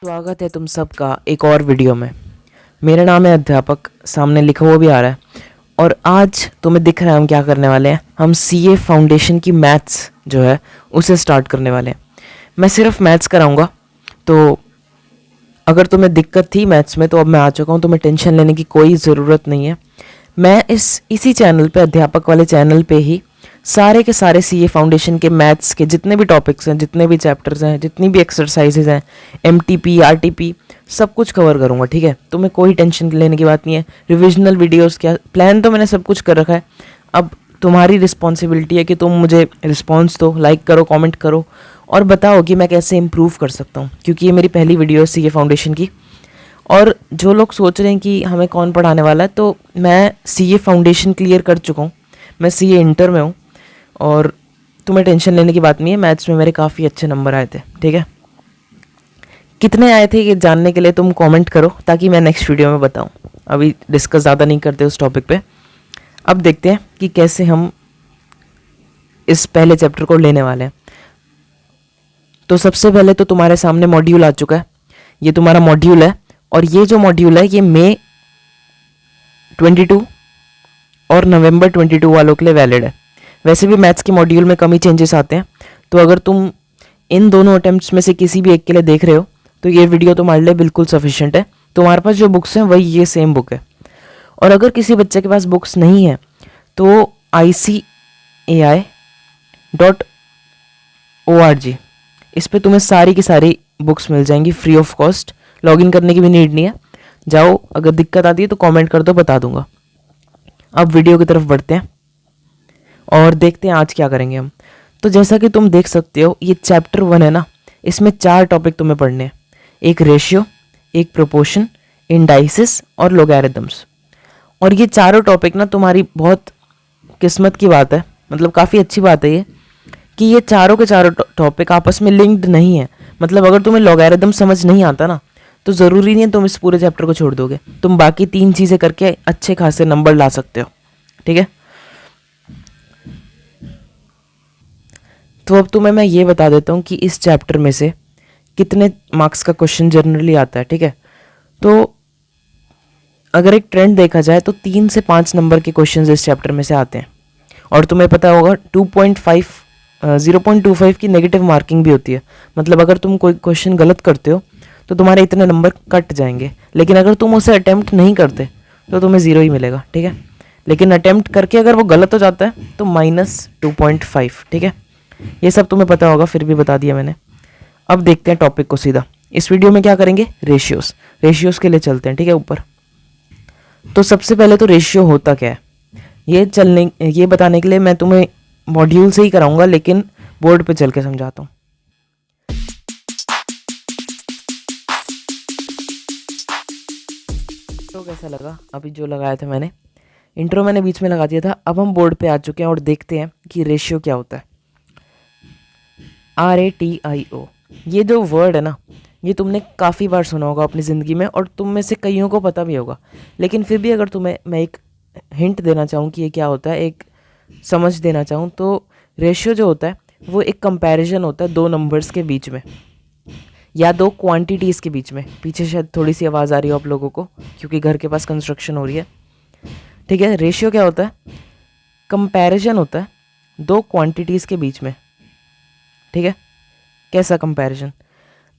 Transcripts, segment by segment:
स्वागत है तुम सबका एक और वीडियो में। मेरा नाम है अध्यापक, सामने लिखा हुआ भी आ रहा है। और आज तुम्हें दिख रहा है हम क्या करने वाले हैं। हम सीए फाउंडेशन की मैथ्स जो है उसे स्टार्ट करने वाले हैं। मैं सिर्फ मैथ्स कराऊंगा, तो अगर तुम्हें दिक्कत थी मैथ्स में तो अब मैं आ चुका हूँ, तुम्हें टेंशन लेने की कोई ज़रूरत नहीं है। मैं इसी चैनल पे, अध्यापक वाले चैनल पे ही सारे के सारे सीए फाउंडेशन के मैथ्स के जितने भी टॉपिक्स हैं, जितने भी चैप्टर्स हैं, जितनी भी एक्सरसाइजेज हैं, एमटीपी आरटीपी सब कुछ कवर करूँगा। ठीक है, तुम्हें कोई टेंशन लेने की बात नहीं है। रिविजनल वीडियोस क्या प्लान तो मैंने सब कुछ कर रखा है। अब तुम्हारी रिस्पॉन्सिबिलिटी है कि तुम मुझे रिस्पॉन्स दो, लाइक करो, कॉमेंट करो और बताओ कि मैं कैसे इम्प्रूव कर सकता हूँ, क्योंकि ये मेरी पहली वीडियो है सीए फाउंडेशन की। और जो लोग सोच रहे हैं कि हमें कौन पढ़ाने वाला है, तो मैं सीए फाउंडेशन क्लियर कर चुका हूँ, मैं सीए इंटर में हूँ और तुम्हें टेंशन लेने की बात नहीं है। मैथ्स में मेरे काफ़ी अच्छे नंबर आए थे। ठीक है, कितने आए थे ये जानने के लिए तुम कमेंट करो ताकि मैं नेक्स्ट वीडियो में बताऊँ। अभी डिस्कस ज़्यादा नहीं करते उस टॉपिक पे। अब देखते हैं कि कैसे हम इस पहले चैप्टर को लेने वाले हैं। तो सबसे पहले तो तुम्हारे सामने मॉड्यूल आ चुका है। ये तुम्हारा मॉड्यूल है और ये जो मॉड्यूल है ये मई 22 और नवंबर 22 वालों के लिए वैलिड है। वैसे भी मैथ्स के मॉड्यूल में कम ही चेंजेस आते हैं, तो अगर तुम इन दोनों अटेम्प्ट्स में से किसी भी एक के लिए देख रहे हो तो ये वीडियो तुम्हारे लिए बिल्कुल सफिशिएंट है। तुम्हारे पास जो बुक्स हैं वही ये सेम बुक है। और अगर किसी बच्चे के पास बुक्स नहीं है तो ICAI.org इस पे तुम्हें सारी की सारी बुक्स मिल जाएंगी फ्री ऑफ कॉस्ट। लॉगिन करने की भी नीड नहीं है। जाओ, अगर दिक्कत आती है तो कमेंट कर दो, बता दूंगा। अब वीडियो की तरफ बढ़ते हैं और देखते हैं आज क्या करेंगे हम। तो जैसा कि तुम देख सकते हो ये चैप्टर 1 है ना, इसमें 4 टॉपिक तुम्हें पढ़ने हैं। एक रेशियो, एक प्रोपोर्शन, इंडाइसिस और लोगैरिथम्स। और ये चारों टॉपिक ना तुम्हारी बहुत किस्मत की बात है, मतलब काफ़ी अच्छी बात है ये कि ये चारों के चारों टॉपिक आपस में लिंक्ड नहीं है। मतलब अगर तुम्हें लॉगैरिथम समझ नहीं आता ना तो ज़रूरी नहीं है तुम इस पूरे चैप्टर को छोड़ दोगे। तुम बाकी 3 चीज़ें करके अच्छे खासे नंबर ला सकते हो। ठीक है, तो अब तुम्हें मैं ये बता देता हूँ कि इस चैप्टर में से कितने मार्क्स का क्वेश्चन जनरली आता है। ठीक है, तो अगर एक ट्रेंड देखा जाए तो 3 से 5 नंबर के क्वेश्चंस इस चैप्टर में से आते हैं। और तुम्हें पता होगा 0.25 की नेगेटिव मार्किंग भी होती है। मतलब अगर तुम कोई क्वेश्चन गलत करते हो तो तुम्हारे इतने नंबर कट जाएंगे, लेकिन अगर तुम उसे अटेम्प्ट नहीं करते तो तुम्हें 0 ही मिलेगा। ठीक है, लेकिन अटेम्प्ट करके अगर वो गलत हो जाता है तो -2.5। ठीक है, ये सब तुम्हें पता होगा, फिर भी बता दिया मैंने। अब देखते हैं टॉपिक को सीधा। इस वीडियो में क्या करेंगे, रेशियोज के लिए चलते हैं। ठीक है, ऊपर तो सबसे पहले तो रेशियो होता क्या है ये बताने के लिए मैं तुम्हें मॉड्यूल से ही कराऊंगा, लेकिन बोर्ड पे चल के समझाता हूँ। तो कैसा लगा अभी जो लगाया था मैंने, इंट्रो मैंने बीच में लगा दिया था। अब हम बोर्ड पे आ चुके हैं और देखते हैं कि रेशियो क्या होता है। RATIO, ये जो वर्ड है ना, ये तुमने काफ़ी बार सुना होगा अपनी ज़िंदगी में और तुम में से कईयों को पता भी होगा। लेकिन फिर भी अगर तुम्हें मैं एक हिंट देना चाहूँ कि ये क्या होता है, एक समझ देना चाहूँ, तो रेशियो जो होता है वो एक कंपैरिजन होता है 2 नंबर्स के बीच में या 2 क्वांटिटीज़ के बीच में। पीछे शायद थोड़ी सी आवाज़ आ रही हो आप लोगों को क्योंकि घर के पास कंस्ट्रक्शन हो रही है। ठीक है, रेशियो क्या होता है, कंपैरिजन होता है 2 क्वांटिटीज़ के बीच में। ठीक है, कैसा कंपैरिजन,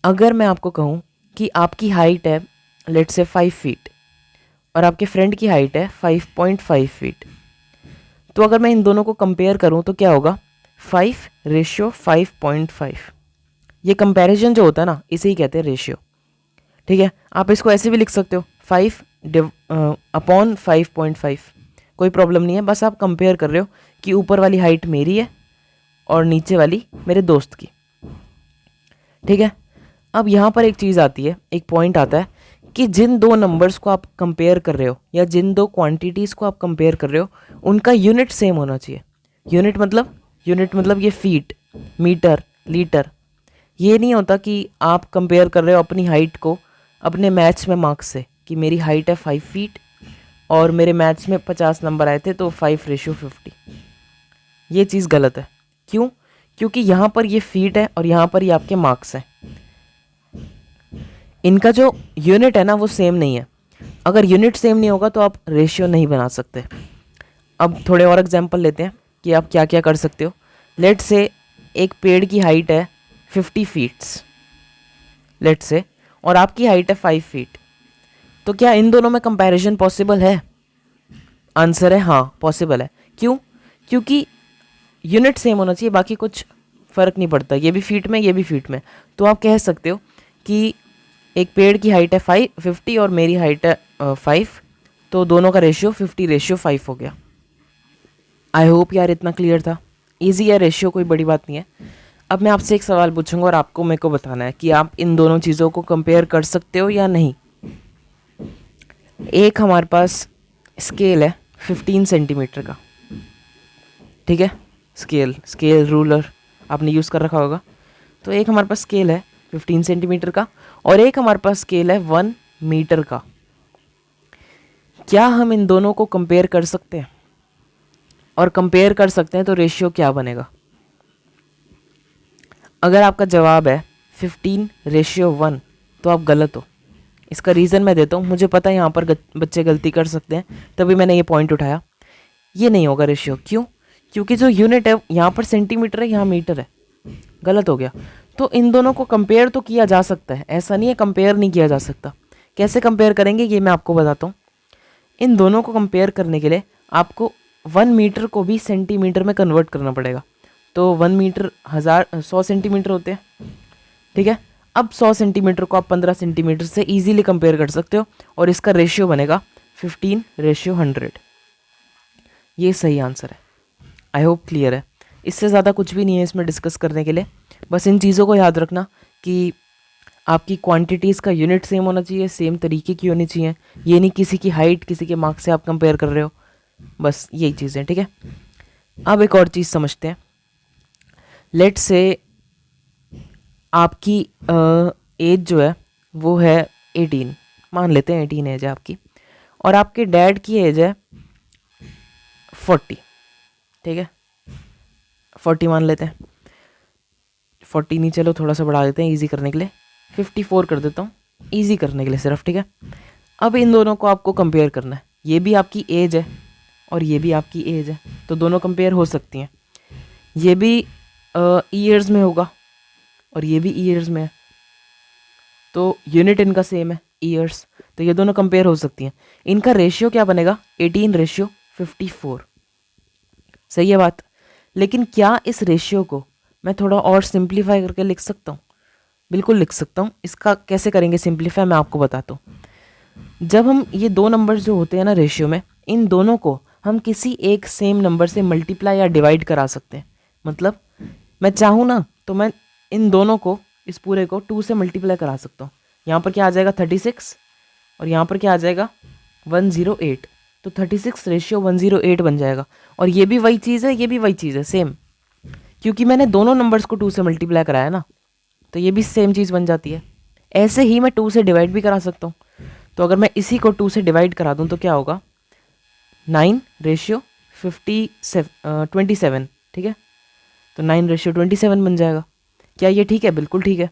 अगर मैं आपको कहूँ कि आपकी हाइट है लेट्स से 5 फीट और आपके फ्रेंड की हाइट है 5.5 फीट, तो अगर मैं इन दोनों को कंपेयर करूँ तो क्या होगा, 5:5.5। ये कंपैरिजन जो होता है ना, इसे ही कहते हैं रेशियो। ठीक है, आप इसको ऐसे भी लिख सकते हो 5/5.5, कोई प्रॉब्लम नहीं है। बस आप कंपेयर कर रहे हो कि ऊपर वाली हाइट मेरी है और नीचे वाली मेरे दोस्त की। ठीक है, अब यहाँ पर एक चीज़ आती है, एक पॉइंट आता है कि जिन 2 नंबर्स को आप कंपेयर कर रहे हो या जिन 2 क्वांटिटीज़ को आप कंपेयर कर रहे हो उनका यूनिट सेम होना चाहिए। यूनिट मतलब ये फीट, मीटर, लीटर। ये नहीं होता कि आप कंपेयर कर रहे हो अपनी हाइट को अपने मैथ्स में मार्क्स से कि मेरी हाइट है 5 फीट और मेरे मैथ्स में 50 नंबर आए थे तो 5:50। ये चीज़ गलत है। क्यों? क्योंकि यहाँ पर ये फीट है और यहाँ पर ये आपके मार्क्स हैं। इनका जो यूनिट है ना वो सेम नहीं है। अगर यूनिट सेम नहीं होगा तो आप रेशियो नहीं बना सकते। अब थोड़े और एग्जांपल लेते हैं कि आप क्या क्या कर सकते हो। लेट से एक पेड़ की हाइट है 50 फीट्स, लेट से, और आपकी हाइट है 5 फीट। तो क्या इन दोनों में कंपैरिजन पॉसिबल है? आंसर है हाँ, पॉसिबल है। क्यों? क्योंकि यूनिट सेम होना चाहिए, बाकी कुछ फ़र्क नहीं पड़ता, ये भी फीट में ये भी फीट में। तो आप कह सकते हो कि एक पेड़ की हाइट है 50 और मेरी हाइट है 5, तो दोनों का रेशियो 50:5 हो गया। आई होप यार इतना क्लियर था। ईजी है रेशियो, कोई बड़ी बात नहीं है। अब मैं आपसे एक सवाल पूछूंगा और आपको मेरे को बताना है कि आप इन दोनों चीज़ों को कंपेयर कर सकते हो या नहीं। एक हमारे पास स्केल है 15 सेंटीमीटर का, ठीक है। स्केल रूलर आपने यूज़ कर रखा होगा। तो एक हमारे पास स्केल है 15 सेंटीमीटर का और एक हमारे पास स्केल है 1 मीटर का। क्या हम इन दोनों को कंपेयर कर सकते हैं? और कंपेयर कर सकते हैं तो रेशियो क्या बनेगा? अगर आपका जवाब है 15:1 तो आप गलत हो। इसका रीज़न मैं देता हूँ। मुझे पता है यहाँ पर बच्चे गलती कर सकते हैं, तभी मैंने ये पॉइंट उठाया। ये नहीं होगा रेशियो। क्यों? क्योंकि जो यूनिट है यहाँ पर सेंटीमीटर है, यहाँ मीटर है। गलत हो गया। तो इन दोनों को कंपेयर तो किया जा सकता है, ऐसा नहीं है कंपेयर नहीं किया जा सकता। कैसे कंपेयर करेंगे ये मैं आपको बताता हूँ। इन दोनों को कंपेयर करने के लिए आपको 1 मीटर को भी सेंटीमीटर में कन्वर्ट करना पड़ेगा। तो 1 मीटर 100 सेंटीमीटर होते हैं, ठीक है। अब 100 सेंटीमीटर को आप 15 सेंटीमीटर से इजीली कंपेयर कर सकते हो और इसका रेशियो बनेगा 15:100। ये सही आंसर है। आई होप क्लियर है। इससे ज़्यादा कुछ भी नहीं है इसमें डिस्कस करने के लिए। बस इन चीज़ों को याद रखना कि आपकी क्वांटिटीज़ का यूनिट सेम होना चाहिए, सेम तरीके की होनी चाहिए। ये नहीं किसी की हाइट किसी के मार्क्स से आप कंपेयर कर रहे हो। बस यही चीज़ें, ठीक है। अब एक और चीज़ समझते हैं। लेट से आपकी एज जो है वो है 18, मान लेते हैं 18 एज है आपकी, और आपके डैड की एज है 40, ठीक है। 40 मान लेते हैं, 40 नहीं, चलो थोड़ा सा बढ़ा देते हैं इजी करने के लिए, 54 कर देता हूँ इजी करने के लिए सिर्फ, ठीक है। अब इन दोनों को आपको कंपेयर करना है। ये भी आपकी एज है और ये भी आपकी एज है, तो दोनों कंपेयर हो सकती हैं। ये भी ईयर्स में होगा और ये भी ईयर्स में है, तो यूनिट इनका सेम है ईयर्स, तो ये दोनों कंपेयर हो सकती हैं। इनका रेशियो क्या बनेगा? 18:54। सही है बात। लेकिन क्या इस रेशियो को मैं थोड़ा और सिंप्लीफाई करके लिख सकता हूँ? बिल्कुल लिख सकता हूँ। इसका कैसे करेंगे सिंप्लीफाई, मैं आपको बताता हूँ। जब हम ये दो नंबर्स जो होते हैं ना रेशियो में, इन दोनों को हम किसी एक सेम नंबर से मल्टीप्लाई या डिवाइड करा सकते हैं। मतलब मैं चाहूँ ना तो मैं इन दोनों को, इस पूरे को 2 से मल्टीप्लाई करा सकता हूँ। यहाँ पर क्या आ जाएगा 36 और यहाँ पर क्या आ जाएगा 108, तो 36:108 बन जाएगा। और ये भी वही चीज़ है, ये भी वही चीज़ है सेम, क्योंकि मैंने दोनों नंबर्स को 2 से मल्टीप्लाई कराया ना, तो ये भी सेम चीज़ बन जाती है। ऐसे ही मैं 2 से डिवाइड भी करा सकता हूँ। तो अगर मैं इसी को 2 से डिवाइड करा दूँ तो क्या होगा? 9:27, ठीक है। तो 9:27 बन जाएगा। क्या ये ठीक है? बिल्कुल ठीक है।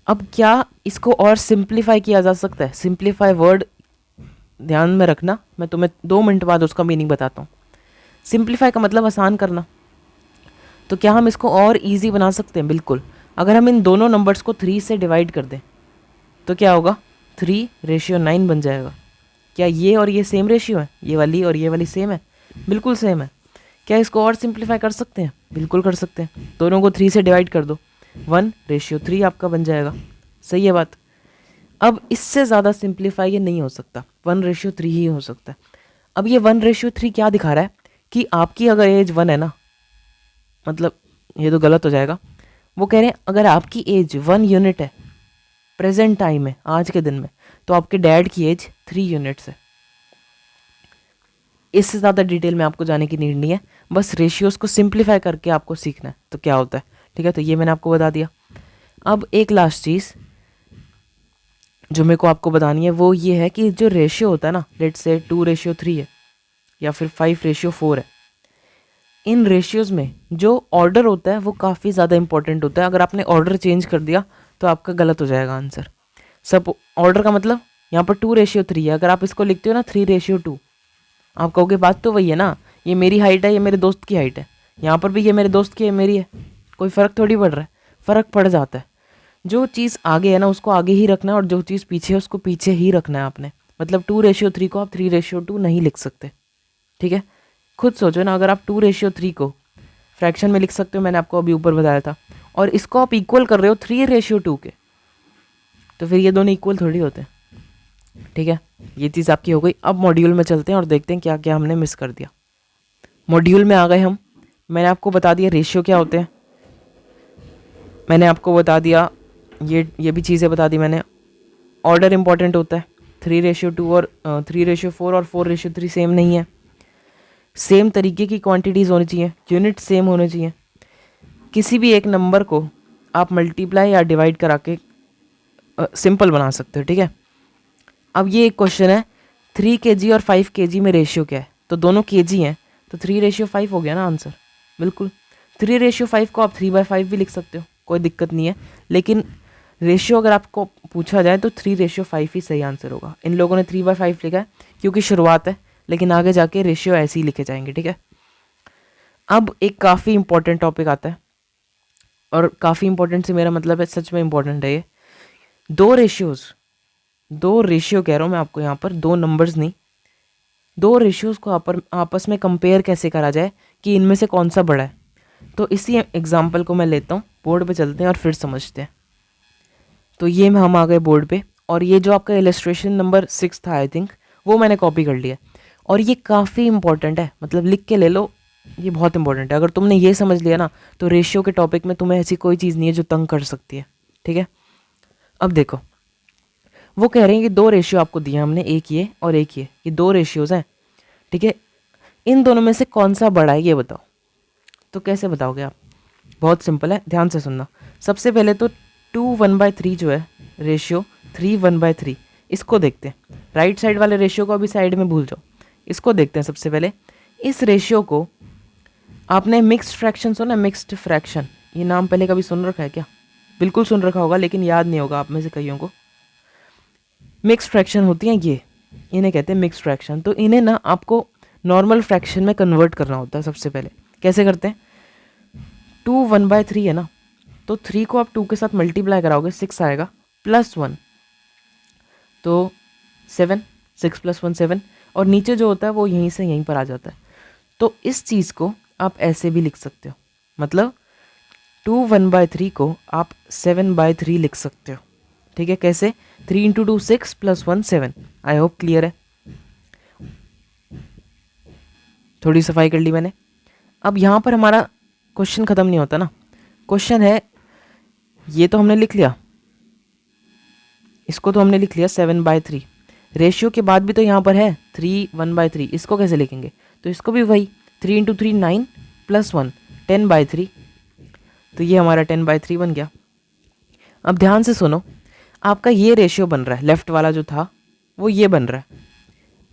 अब क्या इसको और सिंप्लीफाई किया जा सकता है? सिंप्लीफाई वर्ड ध्यान में रखना, मैं तुम्हें 2 मिनट बाद उसका मीनिंग बताता हूँ। सिंप्लीफाई का मतलब आसान करना। तो क्या हम इसको और इजी बना सकते हैं? बिल्कुल। अगर हम इन दोनों नंबर्स को 3 से डिवाइड कर दें तो क्या होगा? 3:9 बन जाएगा। क्या ये और ये सेम रेशियो है? ये वाली और ये वाली सेम है? बिल्कुल सेम है। क्या इसको और सिंप्लीफाई कर सकते हैं? बिल्कुल कर सकते हैं। दोनों को 3 से डिवाइड कर दो, 1:3 आपका बन जाएगा। सही है बात। अब इससे ज़्यादा सिंप्लीफाई ये नहीं हो सकता, 1:3 ही हो सकता है। अब ये 1:3 क्या दिखा रहा है कि आपकी अगर एज 1 है ना, मतलब ये तो गलत हो जाएगा। वो कह रहे हैं अगर आपकी एज 1 यूनिट है प्रेजेंट टाइम में, आज के दिन में, तो आपके डैड की एज 3 यूनिट्स है। इससे ज़्यादा डिटेल में आपको जाने की नीड नहीं है, बस रेशियोज़ को सिंप्लीफाई करके आपको सीखना है तो क्या होता है, ठीक है। तो ये मैंने आपको बता दिया। अब एक लास्ट चीज़ जो मेरे को आपको बतानी है वो ये है कि जो रेशियो होता है ना, लेट से 2:3 है या फिर 5:4 है, इन रेशियोज़ में जो ऑर्डर होता है वो काफ़ी ज़्यादा इंपॉर्टेंट होता है। अगर आपने ऑर्डर चेंज कर दिया तो आपका गलत हो जाएगा आंसर। सब ऑर्डर का मतलब यहाँ पर 2:3 है, अगर आप इसको लिखते हो ना 3:2, आप कहोगे बात तो वही है ना, ये मेरी हाइट है, ये मेरे दोस्त की हाइट है, यहाँ पर भी ये मेरे दोस्त की है, मेरी है, कोई फ़र्क थोड़ी पड़ रहा है। फ़र्क पड़ जाता है। जो चीज़ आगे है ना उसको आगे ही रखना है, और जो चीज़ पीछे है उसको पीछे ही रखना है आपने। मतलब 2:3 को आप 3:2 नहीं लिख सकते, ठीक है। खुद सोचो ना, अगर आप 2:3 को फ्रैक्शन में लिख सकते हो, मैंने आपको अभी ऊपर बताया था, और इसको आप इक्वल कर रहे हो 3:2 के, तो फिर ये दोनों इक्वल थोड़ी होते हैं, ठीक है। ये चीज़ आपकी हो गई। अब मॉड्यूल में चलते हैं और देखते हैं क्या क्या हमने मिस कर दिया। मॉड्यूल में आ गए हम। मैंने आपको बता दिया रेशियो क्या होते हैं, मैंने आपको बता दिया ये भी चीज़ें बता दी मैंने। ऑर्डर इंपॉर्टेंट होता है, 3:2 और 3:4 और 4:3 सेम नहीं है। सेम तरीके की क्वांटिटीज़ होनी चाहिए, यूनिट सेम होने चाहिए। किसी भी एक नंबर को आप मल्टीप्लाई या डिवाइड करा के सिंपल बना सकते हो, ठीक है। अब ये एक क्वेश्चन है, 3 kg और 5 kg में रेशियो क्या है, तो दोनों kg हैं, तो 3:5 हो गया ना आंसर। बिल्कुल 3:5 को आप 3/5 भी लिख सकते हो, कोई दिक्कत नहीं है, लेकिन रेशियो अगर आपको पूछा जाए तो 3:5 ही सही आंसर होगा। इन लोगों ने 3/5 लिखा है क्योंकि शुरुआत है, लेकिन आगे जाके रेशियो ऐसे ही लिखे जाएंगे, ठीक है। अब एक काफ़ी इंपॉर्टेंट टॉपिक आता है, और काफ़ी इंपॉर्टेंट से मेरा मतलब है सच में इंपॉर्टेंट है ये। दो रेशियो कह रहा हूँ मैं आपको, यहाँ पर दो नंबर्स नहीं, दो रेशियोज़ को आपस में कंपेयर कैसे करा जाए कि इनमें से कौन सा बड़ा है। तो इसी एग्जाम्पल को मैं लेता हूँ, बोर्ड पे चलते हैं और फिर समझते हैं। तो ये में हम आ गए बोर्ड पे, और ये जो आपका इलस्ट्रेशन नंबर 6 था आई थिंक, वो मैंने कॉपी कर लिया। और ये काफ़ी इंपॉर्टेंट है, मतलब लिख के ले लो, ये बहुत इंपॉर्टेंट है। अगर तुमने ये समझ लिया ना तो रेशियो के टॉपिक में तुम्हें ऐसी कोई चीज़ नहीं है जो तंग कर सकती है, ठीक है। अब देखो, वो कह रहे हैं कि दो रेशियो आपको दिए हमने, एक ये और एक ये दो रेशियोज़ हैं, ठीक है। इन दोनों में से कौन सा बड़ा है ये बताओ। तो कैसे बताओगे आप, बहुत सिंपल है, ध्यान से सुनना। सबसे पहले तो 2:1/3 जो है रेशियो, 3:1/3, इसको देखते हैं। राइट साइड वाले रेशियो को अभी साइड में भूल जाओ, इसको देखते हैं सबसे पहले। इस रेशियो को आपने मिक्स्ड फ्रैक्शन सुना, मिक्स्ड फ्रैक्शन, ये नाम पहले कभी सुन रखा है क्या? बिल्कुल सुन रखा होगा, लेकिन याद नहीं होगा आप में से कईयों को। मिक्स्ड फ्रैक्शन होती हैं ये, इन्हें कहते हैं मिक्स्ड फ्रैक्शन। तो इन्हें ना आपको नॉर्मल फ्रैक्शन में कन्वर्ट करना होता है। सबसे पहले कैसे करते हैं, 2:1/3 है ना, तो 3 को आप 2 के साथ मल्टीप्लाई कराओगे 6 आएगा, +1 तो 7, 6 + 1 7, और नीचे जो होता है वो यहीं से यहीं पर आ जाता है। तो इस चीज़ को आप ऐसे भी लिख सकते हो, मतलब 2:1/3 को आप 7/3 लिख सकते हो, ठीक है। कैसे, 3 × 2 6 + 1 7। आई होप क्लियर है, थोड़ी सफाई कर ली मैंने। अब यहाँ पर हमारा क्वेश्चन ख़त्म नहीं होता ना, क्वेश्चन है, ये तो हमने लिख लिया, इसको तो हमने लिख लिया 7/3, रेशियो के बाद भी तो यहाँ पर है 3:1/3, इसको कैसे लिखेंगे, तो इसको भी वही 3 × 3 9 + 1 10/3, तो ये हमारा 10/3 बन गया। अब ध्यान से सुनो, आपका ये रेशियो बन रहा है, लेफ्ट वाला जो था वो ये बन रहा है।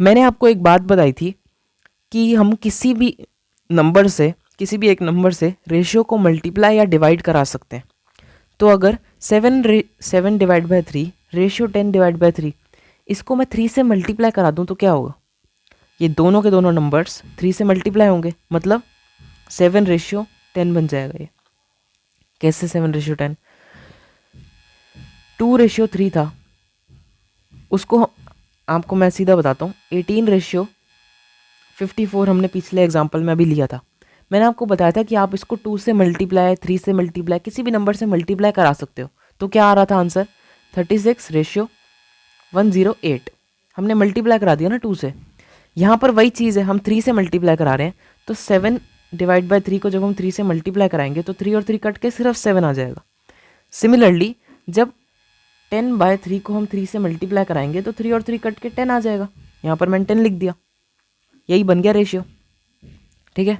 मैंने आपको एक बात बताई थी कि हम किसी भी नंबर से, किसी भी एक नंबर से रेशियो को मल्टीप्लाई या डिवाइड करा सकते हैं। तो अगर 7/3 रेशियो 10/3, इसको मैं 3 से मल्टीप्लाई करा दूं तो क्या होगा, ये दोनों के दोनों नंबर्स 3 से मल्टीप्लाई होंगे, मतलब 7/10 बन जाएगा ये। कैसे 7/10, 2/3 था, उसको आपको मैं सीधा बताता हूँ, 18/54 हमने पिछले एग्जाम्पल में अभी लिया था। मैंने आपको बताया था कि आप इसको 2 से मल्टीप्लाई, 3 से मल्टीप्लाई, किसी भी नंबर से मल्टीप्लाई करा सकते हो। तो क्या आ रहा था आंसर, 36/108। हमने मल्टीप्लाई करा दिया ना 2 से। यहाँ पर वही चीज़ है, हम 3 से मल्टीप्लाई करा रहे हैं, तो 7/3 को जब हम 3 से मल्टीप्लाई कराएंगे तो 3 और 3 कट के सिर्फ 7 आ जाएगा। सिमिलरली जब 10/3 को हम 3 से मल्टीप्लाई कराएंगे तो 3 और 3 कट के 10 आ जाएगा। यहाँ पर मैंने 10 लिख दिया, यही बन गया रेशियो, ठीक है।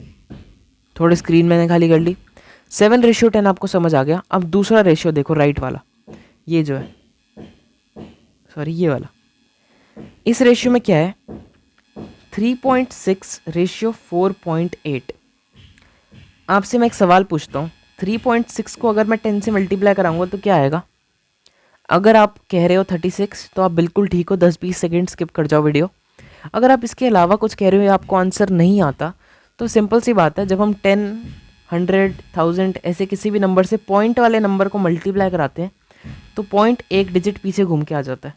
थोड़ी स्क्रीन मैंने खाली कर ली। 7/10 आपको समझ आ गया। अब दूसरा रेशियो देखो, राइट वाला, ये जो है, सॉरी ये वाला, इस रेशियो में क्या है, 3.6/4.8। आपसे मैं एक सवाल पूछता हूँ, 3.6 को अगर मैं 10 से मल्टीप्लाई कराऊंगा तो क्या आएगा। अगर आप कह रहे हो 36 तो आप बिल्कुल ठीक हो, 10-20 सेकेंड स्किप कर जाओ वीडियो। अगर आप इसके अलावा कुछ कह रहे हो या आपको आंसर नहीं आता तो सिंपल सी बात है, जब हम 10, 100, 1000 ऐसे किसी भी नंबर से पॉइंट वाले नंबर को मल्टीप्लाई कराते हैं तो पॉइंट एक डिजिट पीछे घूम के आ जाता है,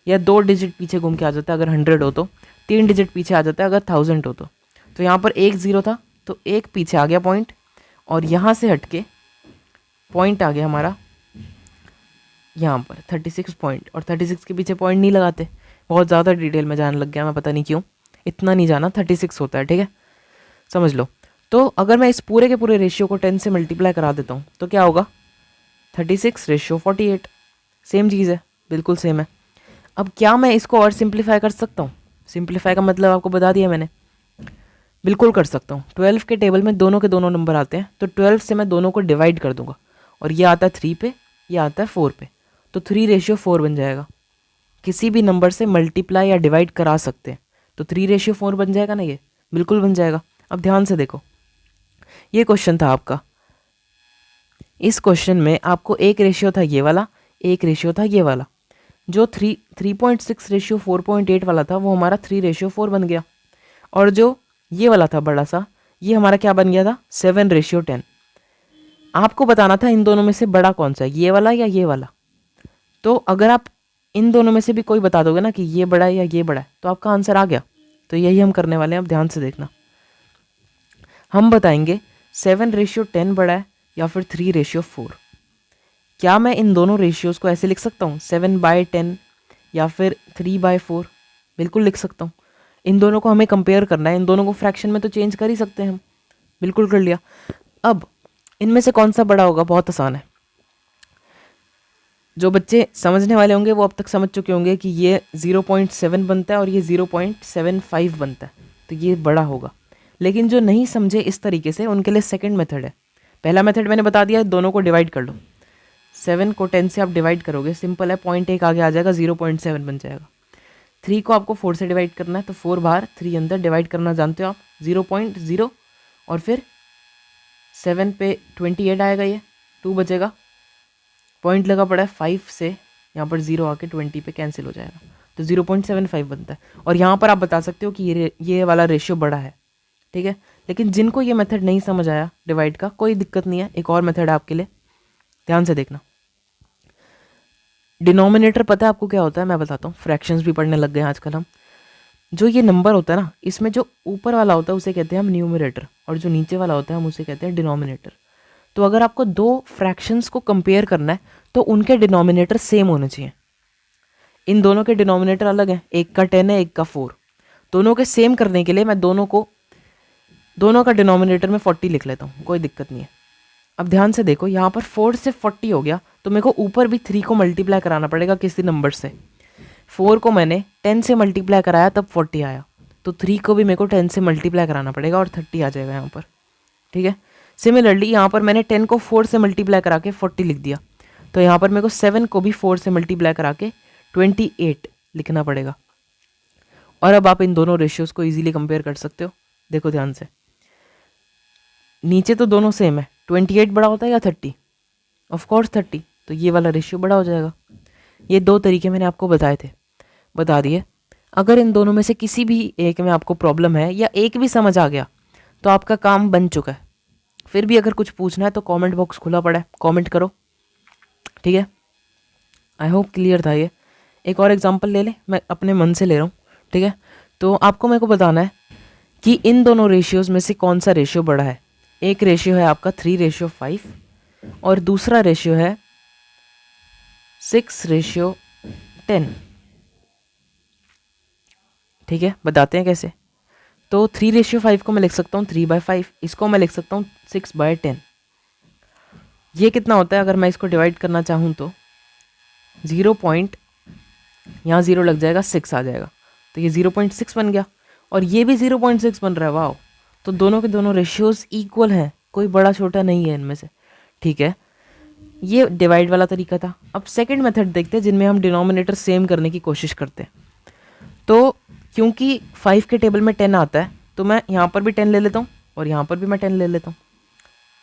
या 2 डिजिट पीछे घूम के आ जाता है अगर 100 हो तो, 3 डिजिट पीछे आ जाता है अगर 1000 हो तो यहाँ पर एक ज़ीरो था तो एक पीछे आ गया पॉइंट, और यहाँ से हट के पॉइंट आ गया हमारा यहाँ पर 36 पॉइंट, और 36 के पीछे पॉइंट नहीं लगाते। बहुत ज़्यादा डिटेल में जाने लग गया मैं, पता नहीं क्यों, इतना नहीं जाना, 36 होता है, ठीक है, समझ लो। तो अगर मैं इस पूरे के पूरे रेशियो को 10 से मल्टीप्लाई करा देता हूँ तो क्या होगा, 36/48, सेम चीज़ है, बिल्कुल सेम है। अब क्या मैं इसको और सिंप्लीफाई कर सकता हूँ? सिंप्लीफाई का मतलब आपको बता दिया मैंने, बिल्कुल कर सकता हूँ। 12 के टेबल में दोनों के दोनों नंबर आते हैं तो 12 से मैं दोनों को डिवाइड कर दूंगा, और ये आता है 3 पे, ये आता है 4 पे, तो 3/4 बन जाएगा। किसी भी नंबर से मल्टीप्लाई या डिवाइड करा सकते हैं तो 3/4 बन जाएगा ना, ये बिल्कुल बन जाएगा। अब ध्यान से देखो, ये क्वेश्चन था आपका, इस क्वेश्चन में आपको एक रेशियो था ये वाला, एक रेशियो था ये वाला। जो 3.6/4.8 वाला था वो हमारा 3/4 बन गया, और जो ये वाला था बड़ा सा, ये हमारा क्या बन गया था, 7/10। आपको बताना था इन दोनों में से बड़ा कौन सा है, ये वाला या ये वाला। तो अगर आप इन दोनों में से भी कोई बता दोगे ना कि ये बड़ा है या ये बड़ा है तो आपका आंसर आ गया। तो यही हम करने वाले हैं, अब ध्यान से देखना। हम बताएंगे 7/10 बड़ा है या फिर 3/4। क्या मैं इन दोनों रेशियोज़ को ऐसे लिख सकता हूँ, 7/10 या फिर 3/4? बिल्कुल लिख सकता हूँ। इन दोनों को हमें कंपेयर करना है, इन दोनों को फ्रैक्शन में तो चेंज कर ही सकते हैं हम, बिल्कुल कर लिया। अब इनमें से कौन सा बड़ा होगा, बहुत आसान है। जो बच्चे समझने वाले होंगे वो अब तक समझ चुके होंगे कि ये 0.7 बनता है और ये 0.75 बनता है, तो ये बड़ा होगा। लेकिन जो नहीं समझे इस तरीके से, उनके लिए सेकंड मेथड है। पहला मेथड मैंने बता दिया, दोनों को डिवाइड कर लो। 7 को 10 से आप डिवाइड करोगे, सिंपल है, पॉइंट एक आगे आ जाएगा, 0.7 बन जाएगा। 3 को आपको 4 से डिवाइड करना है तो 4 बाहर 3 अंदर, डिवाइड करना जानते हो आप, 0.0, और फिर 7 पे 28 आएगा, ये 2 बचेगा, पॉइंट लगा पड़ा है 5 से, यहाँ पर 0 आके 20 पे कैंसिल हो जाएगा, तो 0.75 बनता है। और यहाँ पर आप बता सकते हो कि ये वाला रेशियो बड़ा है, ठीक है। लेकिन जिनको ये मेथड नहीं समझ आया डिवाइड का, कोई दिक्कत नहीं है, एक और मेथड है आपके लिए, ध्यान से देखना। डिनोमिनेटर पता है आपको क्या होता है, मैं बताता हूँ, फ्रैक्शंस भी पढ़ने लग गए हैं आजकल हम। जो ये नंबर होता है ना, इसमें जो ऊपर वाला होता है उसे कहते हैं हम न्यूमरेटर, और जो नीचे वाला होता है हम उसे कहते हैं डिनोमिनेटर। तो अगर आपको दो फ्रैक्शंस को कंपेयर करना है तो उनके डिनोमिनेटर सेम होने चाहिए। इन दोनों के डिनोमिनेटर अलग हैं, एक का 10 है, एक का 4। दोनों के सेम करने के लिए मैं दोनों का डिनोमिनेटर में 40 लिख लेता हूँ, कोई दिक्कत नहीं है। अब ध्यान से देखो, यहाँ पर 4 से 40 हो गया तो मेरे को ऊपर भी 3 को मल्टीप्लाई कराना पड़ेगा किसी नंबर से। 4 को मैंने 10 से मल्टीप्लाई कराया तब 40 आया, तो 3 को भी मेरे को 10 से मल्टीप्लाई कराना पड़ेगा और 30 आ जाएगा यहाँ पर, ठीक है। सिमिलरली यहाँ पर मैंने 10 को 4 से मल्टीप्लाई करा के 40 लिख दिया, तो यहाँ पर मेरे को 7 को भी 4 से मल्टीप्लाई करा के 28 लिखना पड़ेगा। और अब आप इन दोनों रेशियोज़ को इजीली कंपेयर कर सकते हो। देखो ध्यान से, नीचे तो दोनों सेम है, 28 बड़ा होता है या 30? ऑफ कोर्स 30, तो ये वाला रेशियो बड़ा हो जाएगा। ये दो तरीके मैंने आपको बताए थे, बता दिए। अगर इन दोनों में से किसी भी एक में आपको प्रॉब्लम है या एक भी समझ आ गया तो आपका काम बन चुका है। फिर भी अगर कुछ पूछना है तो कमेंट बॉक्स खुला पड़ा है, कमेंट करो, ठीक है। आई होप क्लियर था ये। एक और एग्जांपल ले ले, मैं अपने मन से ले रहा हूँ, ठीक है। तो आपको मेरे को बताना है कि इन दोनों रेशियोज़ में से कौन सा रेशियो बड़ा है। एक रेशियो है आपका 3/5 और दूसरा रेशियो है 6/10, ठीक है। बताते हैं कैसे। तो 3/5 को मैं लिख सकता हूँ 3/5, इसको मैं लिख सकता हूँ 6/10। ये कितना होता है अगर मैं इसको डिवाइड करना चाहूँ तो 0 पॉइंट, यहाँ 0 लग जाएगा, 6 आ जाएगा, तो ये 0.6 बन गया, और ये भी 0.6 बन रहा है। वाह, तो दोनों के दोनों रेशियोज़ इक्वल हैं, कोई बड़ा छोटा नहीं है इनमें से, ठीक है। ये डिवाइड वाला तरीका था। अब सेकंड मेथड देखते हैं जिनमें हम डिनोमिनेटर सेम करने की कोशिश करते हैं। तो क्योंकि 5 के टेबल में 10 आता है तो मैं यहाँ पर भी 10 ले लेता हूँ और यहाँ पर भी मैं 10 ले लेता हूँ।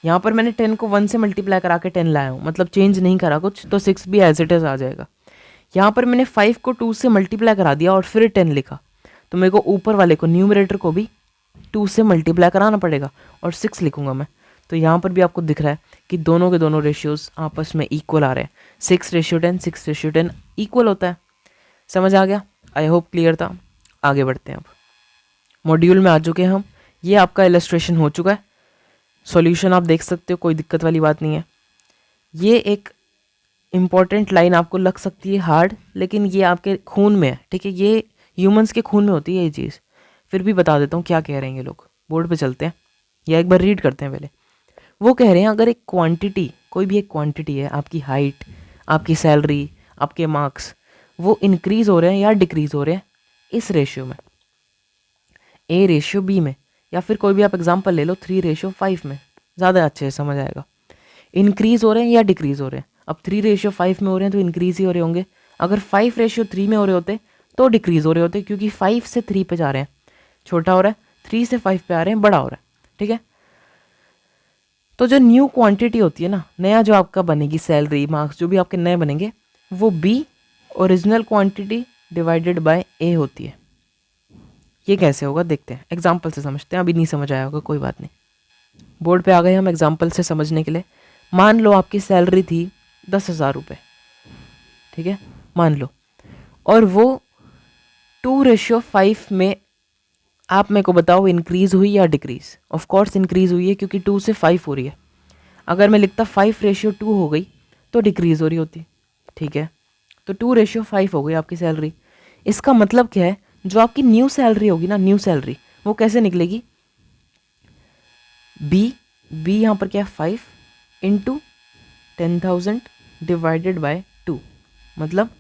यहाँ पर मैंने 10 को 1 से मल्टीप्लाई करा के 10 लाया हूँ, मतलब चेंज नहीं करा कुछ, तो 6 भी एज इट इज़ आ जाएगा। यहाँ पर मैंने 5 को 2 से मल्टीप्लाई करा दिया और फिर 10 लिखा, तो मेरे को ऊपर वाले को न्यूमरेटर को भी 2 से मल्टीप्लाई कराना पड़ेगा और 6 लिखूंगा मैं। तो यहाँ पर भी आपको दिख रहा है कि दोनों के दोनों रेशियोज आपस में इक्वल आ रहे हैं। 6:10 6:10 इक्वल होता है। समझ आ गया? आई होप क्लियर था। आगे बढ़ते हैं। अब मॉड्यूल में आ चुके हैं हम। ये आपका इलस्ट्रेशन हो चुका है, सॉल्यूशन आप देख सकते हो, कोई दिक्कत वाली बात नहीं है। ये एक इम्पॉर्टेंट लाइन आपको लग सकती है हार्ड, लेकिन ये आपके खून में है, ठीक है? ये ह्यूमंस के खून में होती है ये चीज़। फिर भी बता देता हूँ क्या कह रहे हैं ये लोग। बोर्ड पे चलते हैं या एक बार रीड करते हैं पहले। वो कह रहे हैं अगर एक क्वांटिटी, कोई भी एक क्वांटिटी है, आपकी हाइट, आपकी सैलरी, आपके मार्क्स, वो इंक्रीज़ हो रहे हैं या डिक्रीज़ हो रहे हैं इस रेशियो में, A:B में, या फिर कोई भी आप एग्जांपल ले लो 3:5 में, ज़्यादा अच्छे से समझ आएगा। इंक्रीज़ हो रहे हैं या डिक्रीज़ हो रहे हैं? अब 3:5 में हो रहे हैं तो इंक्रीज़ ही हो रहे होंगे। अगर 5:3 में हो रहे होते तो डिक्रीज़ हो रहे होते, क्योंकि 5 से 3 पे जा रहे हैं, छोटा हो रहा है, 3 से 5 पे आ रहे हैं, बड़ा हो रहा है, ठीक है? तो जो न्यू क्वांटिटी होती है ना, नया जो आपका बनेगी, सैलरी, मार्क्स, जो भी आपके नए बनेंगे, वो B original quantity divided by A होती है। ये कैसे होगा देखते हैं, एग्जाम्पल से समझते हैं। अभी नहीं समझ आया होगा, कोई बात नहीं। बोर्ड पे आ गए हम एग्जाम्पल से समझने के लिए। मान लो आपकी सैलरी थी 10,000 रुपये, ठीक है, मान लो, और वो 2:5 में, आप मेरे को बताओ इंक्रीज़ हुई या डिक्रीज़? ऑफ कोर्स इंक्रीज़ हुई है, क्योंकि 2 से 5 हो रही है। अगर मैं लिखता 5:2 हो गई तो डिक्रीज़ हो रही होती, ठीक है? तो 2:5 हो गई आपकी सैलरी। इसका मतलब क्या है, जो आपकी न्यू सैलरी होगी ना, न्यू सैलरी, वो कैसे निकलेगी? बी यहाँ पर क्या है, 5 इंटू 10,000 डिवाइडेड बाय 2, मतलब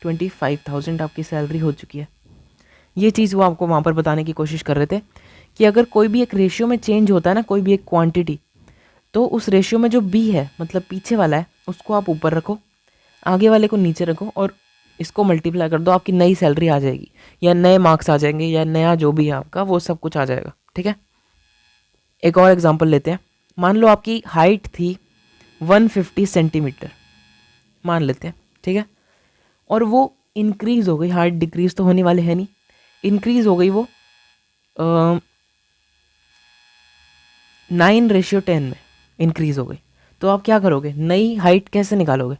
25,000 आपकी सैलरी हो चुकी है। ये चीज़ वो आपको वहाँ पर बताने की कोशिश कर रहे थे कि अगर कोई भी एक रेशियो में चेंज होता है ना, कोई भी एक क्वांटिटी, तो उस रेशियो में जो बी है, मतलब पीछे वाला है, उसको आप ऊपर रखो, आगे वाले को नीचे रखो और इसको मल्टीप्लाई कर दो, आपकी नई सैलरी आ जाएगी, या नए मार्क्स आ जाएंगे, या नया जो भी है आपका, वो सब कुछ आ जाएगा, ठीक है? एक और एग्जांपल लेते हैं। मान लो आपकी हाइट थी 150 सेंटीमीटर, मान लेते हैं, ठीक है, और वो इंक्रीज़ हो गई, हाइट डिक्रीज़ तो होने वाले है नहीं, इंक्रीज़ हो गई वो 9:10 में इंक्रीज़ हो गई। तो आप क्या करोगे, नई हाइट कैसे निकालोगे?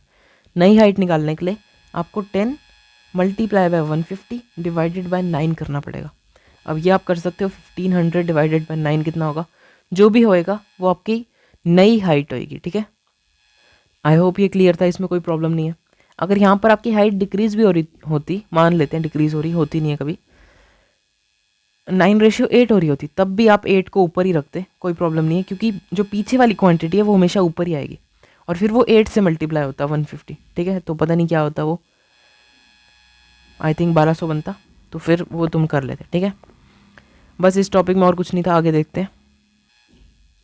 नई हाइट निकालने के लिए आपको 10 मल्टीप्लाई बाय 150 डिवाइडेड बाय 9 करना पड़ेगा। अब ये आप कर सकते हो, 1500 डिवाइडेड बाय 9 कितना होगा? जो भी होएगा वो आपकी नई हाइट होएगी, ठीक है? आई होप ये क्लियर था, इसमें कोई प्रॉब्लम नहीं है। अगर यहाँ पर आपकी हाइट डिक्रीज़ भी हो रही होती, मान लेते हैं डिक्रीज़ हो रही होती नहीं है कभी, 9:8 हो रही होती, तब भी आप 8 को ऊपर ही रखते, कोई प्रॉब्लम नहीं है, क्योंकि जो पीछे वाली क्वांटिटी है वो हमेशा ऊपर ही आएगी, और फिर वो 8 से मल्टीप्लाई होता 150, ठीक है? तो पता नहीं क्या होता वो, आई थिंक 1200 बनता, तो फिर वो तुम कर लेते, ठीक है? बस इस टॉपिक में और कुछ नहीं था, आगे देखते हैं।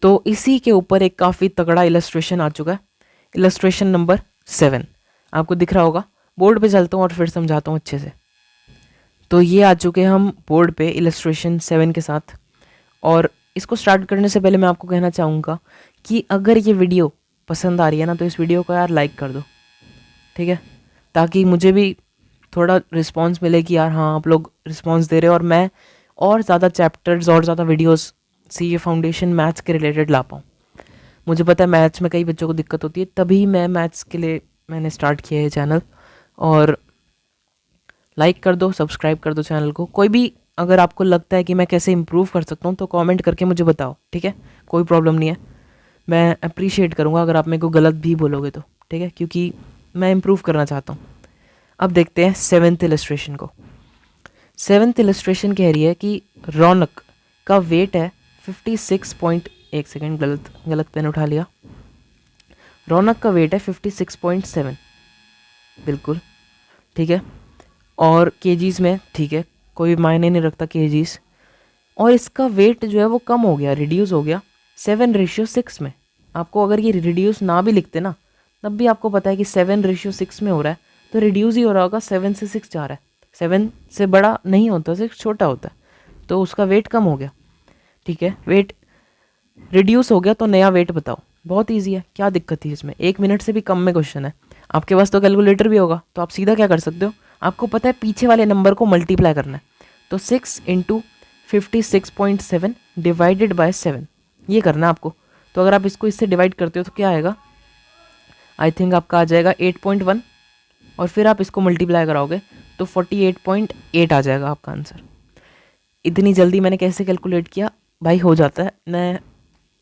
तो इसी के ऊपर एक काफ़ी तगड़ा इलस्ट्रेशन आ चुका है, इलस्ट्रेशन नंबर 7, आपको दिख रहा होगा। बोर्ड पे चलता हूँ और फिर समझाता हूँ अच्छे से। तो ये आ चुके हैं हम बोर्ड पे इलस्ट्रेशन 7 के साथ, और इसको स्टार्ट करने से पहले मैं आपको कहना चाहूँगा कि अगर ये वीडियो पसंद आ रही है ना, तो इस वीडियो को यार लाइक कर दो, ठीक है? ताकि मुझे भी थोड़ा रिस्पांस मिले कि यार हाँ, आप लोग रिस्पांस दे रहे हो, और मैं और ज़्यादा चैप्टर्स और ज़्यादा वीडियोस सीए फाउंडेशन मैथ्स के रिलेटेड ला पाऊँ। मुझे पता है मैथ्स में कई बच्चों को दिक्कत होती है, तभी मैं मैथ्स के लिए मैंने स्टार्ट किया है चैनल। और लाइक कर दो, सब्सक्राइब कर दो चैनल को। कोई भी अगर आपको लगता है कि मैं कैसे इम्प्रूव कर सकता हूँ तो कमेंट करके मुझे बताओ, ठीक है? कोई प्रॉब्लम नहीं है, मैं अप्रिशिएट करूँगा अगर आप मेरे को गलत भी बोलोगे तो, ठीक है? क्योंकि मैं इम्प्रूव करना चाहता हूँ। अब देखते हैं 7th इलस्ट्रेशन को। 7th इलस्ट्रेशन कह रही है कि रौनक का वेट है 56 एक सेकेंड, गलत पेन उठा लिया। रौनक का वेट है 56.7, बिल्कुल ठीक है, और केजीज़ में, ठीक है, कोई मायने नहीं रखता केजीज़। और इसका वेट जो है वो कम हो गया, रिड्यूस हो गया 7:6 में। आपको अगर ये रिड्यूस ना भी लिखते ना, तब भी आपको पता है कि 7:6 में हो रहा है, तो रिड्यूस ही हो रहा होगा, 7 से 6 जा रहा है। 7 से बड़ा नहीं होता, 6 छोटा होता है, तो उसका वेट कम हो गया, ठीक है? वेट रिड्यूस हो गया तो नया वेट बताओ। बहुत ईजी है, क्या दिक्कत थी इसमें, 1 मिनट से भी कम में क्वेश्चन है। आपके पास तो कैलकुलेटर भी होगा, तो आप सीधा क्या कर सकते हो, आपको पता है पीछे वाले नंबर को मल्टीप्लाई करना है, तो 6 इंटू 56.7 डिवाइडेड बाय 7 ये करना है आपको। तो अगर आप इसको इससे डिवाइड करते हो तो क्या आएगा, आई थिंक आपका आ जाएगा 8.1, और फिर आप इसको मल्टीप्लाई कराओगे तो 48.8 आ जाएगा आपका आंसर। इतनी जल्दी मैंने कैसे कैलकुलेट किया भाई, हो जाता है, मैं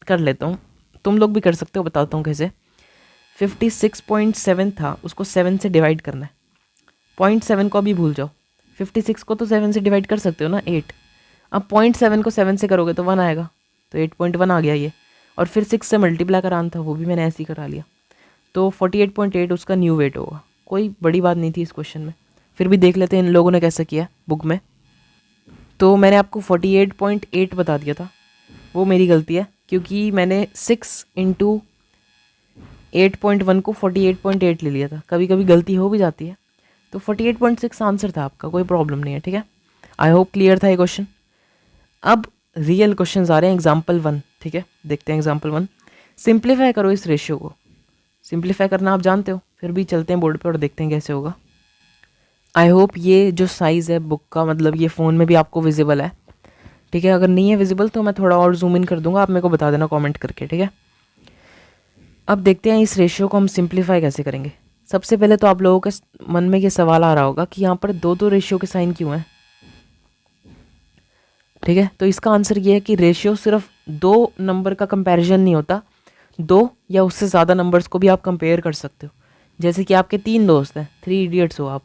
कर लेता हूँ, तुम लोग भी कर सकते हो, बताता हूँ कैसे। 56.7 था, उसको 7 से डिवाइड करना है, 0.7 को भी भूल जाओ, 56 को तो 7 से डिवाइड कर सकते हो ना, 8। अब 0.7 को 7 से करोगे तो 1 आएगा, तो 8.1 आ गया ये, और फिर 6 से मल्टीप्लाई कराना था, वो भी मैंने ऐसे ही करा लिया, तो 48.8 उसका न्यू वेट होगा। कोई बड़ी बात नहीं थी इस क्वेश्चन में, फिर भी देख लेते हैं इन लोगों ने कैसे किया बुक में। तो मैंने आपको 48.8 बता दिया था, वो मेरी गलती है, क्योंकि मैंने 6 इंटू 8.1 को 48.8 ले लिया था, कभी कभी गलती हो भी जाती है। तो 48.6 आंसर था आपका, कोई प्रॉब्लम नहीं है, ठीक है। आई होप क्लियर था ये क्वेश्चन। अब रियल क्वेश्चन आ रहे हैं, एग्जाम्पल 1, ठीक है, देखते हैं एग्जाम्पल 1। सिंप्लीफाई करो इस रेशियो को, सिंप्लीफाई करना आप जानते हो, फिर भी चलते हैं बोर्ड पे और देखते हैं कैसे होगा। आई होप ये जो साइज़ है बुक का, मतलब ये फ़ोन में भी आपको विजिबल है, ठीक है। अगर नहीं है विजिबल तो मैं थोड़ा और जूम इन कर दूंगा, आप मेरे को बता देना कमेंट करके, ठीक है। अब देखते हैं इस रेशियो को हम सिंप्लीफाई कैसे करेंगे। सबसे पहले तो आप लोगों के मन में ये सवाल आ रहा होगा कि यहाँ पर दो दो रेशियो के साइन क्यों हैं, ठीक है। तो इसका आंसर ये है कि रेशियो सिर्फ दो नंबर का कंपैरिजन नहीं होता, दो या उससे ज़्यादा नंबर्स को भी आप कंपेयर कर सकते हो। जैसे कि आपके 3 दोस्त हैं, 3 इडियट्स हो आप,